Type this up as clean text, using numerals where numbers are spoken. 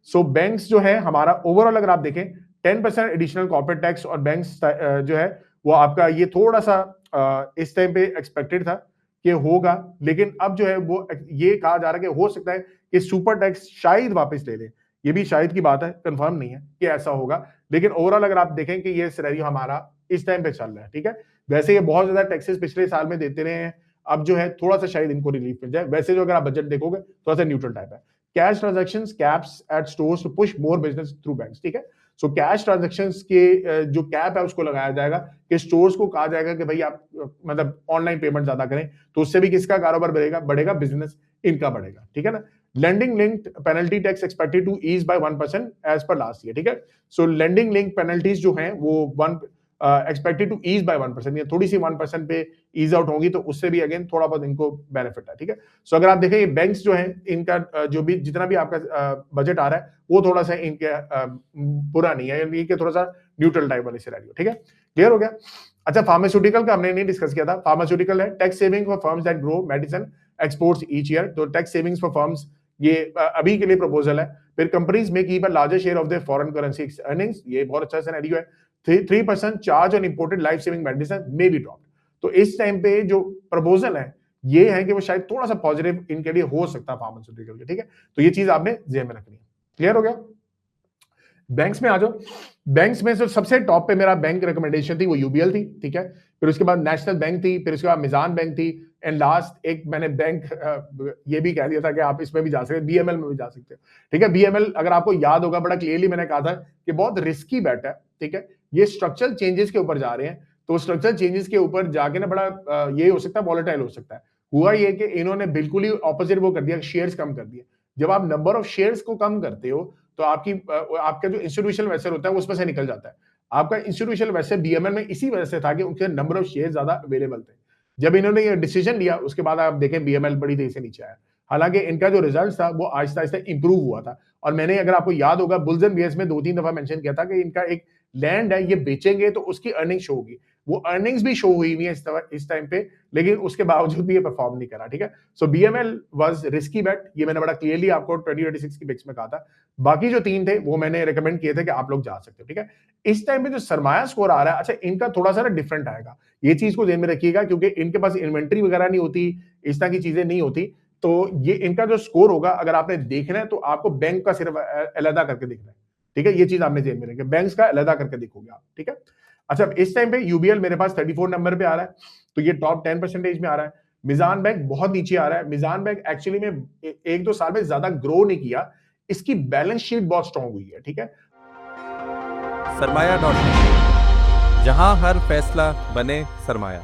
सो banks जो है हमारा ओवरऑल अगर आप देखें 10% एडिशनल कॉर्पोरेट टैक्स और बैंक्स जो है वो आपका ये थोड़ा सा इस टाइम पे एक्सपेक्टेड था कि होगा, लेकिन अब जो है वो ये कहा जा रहा है कि हो सकता है कि सुपर टैक्स शायद वापस ले ले। ये भी शायद की बात है, कंफर्म नहीं है कि ऐसा होगा, लेकिन ओवरऑल अगर आप देखें कि ये सिनेरियो हमारा इस टाइम पे चल रहा है, ठीक है। वैसे ये बहुत ज्यादा टैक्सेस पिछले साल में देते रहे हैं, अब जो है थोड़ा सा शायद इनको रिलीफ मिल जाए। वैसे जो अगर आप बजट देखोगे थोड़ा सा न्यूट्रल टाइप है। Cash transactions caps at stores to push more business through banks, ठीक है। सो कैश ट्रांजैक्शंस के जो कैप है उसको लगाया जाएगा कि स्टोर्स को कहा जाएगा कि भाई आप मतलब ऑनलाइन पेमेंट ज्यादा करें, तो उससे भी किसका कारोबार बढ़ेगा, बिजनेस इनका बढ़ेगा, ठीक है ना। Lending linked penalty tax expected to ease by 1% as per last year, ठीक है। सो लेंडिंग लिंक पेनल्टीज जो हैं वो एक्सपेक्टेड टू ईज बाय 1%, ये थोड़ी सी 1% पे ईज आउट होगी, तो उससे भी अगेन थोड़ा बहुत इनको बेनिफिट है, ठीक है। सो अगर आप देखें ये बैंक्स जो हैं इनका जो भी जितना भी आपका बजट आ रहा है वो थोड़ा सा इनके बुरा नहीं है, यानी कि थोड़ा सा न्यूट्रल टाइप वाली सिनेरियो, ठीक है। क्लियर हो गया। अच्छा, फार्मास्यूटिकल का हमने नहीं डिस्कस किया था। फार्मास्यूटिकल है tax saving for firms that grow medicine exports each year, तो टैक्स सेविंग्स फॉर फर्म्स ये अभी के लिए प्रपोजल है। फिर कंपनीज में keep a larger share of their foreign currency earnings, ये बहुत अच्छा सिनेरियो है। 3% charge on imported life saving medicine may be dropped. तो इस टाइम पे जो प्रपोजल है ये है कि वो शायद थोड़ा सा पॉजिटिव इनके लिए हो सकता है फार्मास्यूटिकल के, ठीक है। तो ये चीज आपने ध्यान में रखनी है। क्लियर हो गया। बैंक्स में आ जाओ। बैंक्स में से सबसे टॉप पे मेरा बैंक रिकमेंडेशन थी वो यूबीएल थी, ठीक है। फिर उसके बाद नेशनल बैंक थी, फिर उसके बाद मिजान बैंक थी, एंड लास्ट एक मैंने बैंक ये भी कह दिया था कि आप इसमें भी जा सकते हैं, बीएमएल में भी जा सकते हो, ठीक है। बीएमएल अगर आपको याद होगा बड़ा क्लियरली मैंने कहा था कि बहुत रिस्की बेट है, ठीक है। ये स्ट्रक्चरल चेंजेस के ऊपर जा रहे हैं, तो स्ट्रक्चरल चेंजेस के ऊपर जाके ना बड़ा ये हो सकता है वॉलेटाइल हो सकता है। हुआ ये कि इन्होंने बिल्कुल ही ऑपोजिट वो कर दिया, शेयर्स कम कर दिए। जब आप नंबर ऑफ शेयर्स को कम करते हो तो आपका जो इंस्टीट्यूशनल इन्वेस्टर होता है वो उसमें से निकल जाता है। आपका इंस्टीट्यूशनल इन्वेस्टर बीएमएल में इसी वजह से था कि उनके नंबर ऑफ शेयर ज्यादा अवेलेबल थे। जब इन्होंने ये डिसीजन लिया उसके बाद आप देखें बीएमएल बड़ी तेजी से नीचे आया। हालांकि इनका जो रिजल्ट था वो आहिस्ता आहिस्ता इंप्रूव हुआ था, और मैंने अगर आपको याद होगा बुल्स एंड बियर्स में 2-3 दफा मेंशन किया था कि इनका एक लैंड है, ये बेचेंगे तो उसकी अर्निंग शो होगी। वो अर्निंग्स भी शो हुई हुई है इस टाइम पे, लेकिन उसके बावजूद भी ये परफॉर्म नहीं करा, ठीक है। सो बीएमएल वाज रिस्की बेट, ये मैंने बड़ा क्लियरली आपको 2026 की पिक्स में कहा था। बाकी जो 3 थे वो मैंने रिकमेंड किए थे कि आप लोग जा सकते हो, ठीक है। इस टाइम पे जो सरमाया स्कोर आ रहा है, अच्छा इनका थोड़ा सा डिफरेंट आएगा, ये चीज को ध्यान में रखिएगा, क्योंकि इनके पास इन्वेंट्री वगैरह नहीं होती, इस तरह की चीजें नहीं होती। तो ये इनका जो स्कोर होगा अगर आपने देखना है तो आपको बैंक का सिर्फ अलग करके देखना है, ठीक है। ये चीज आपने ध्यान में रखी, बैंक्स का अलग करके देखोगे आप, ठीक है। अच्छा, इस टाइम पे यूबीएल मेरे पास 34 नंबर पे आ रहा है, तो ये टॉप 10% में आ रहा है। मिजान बैंक बहुत नीचे आ रहा है। मिजान बैंक एक्चुअली में 1-2 साल में ज्यादा ग्रो नहीं किया, इसकी बैलेंस शीट बहुत स्ट्रांग हुई है, ठीक है। सरमाया.com, जहां हर फैसला बने सरमाया।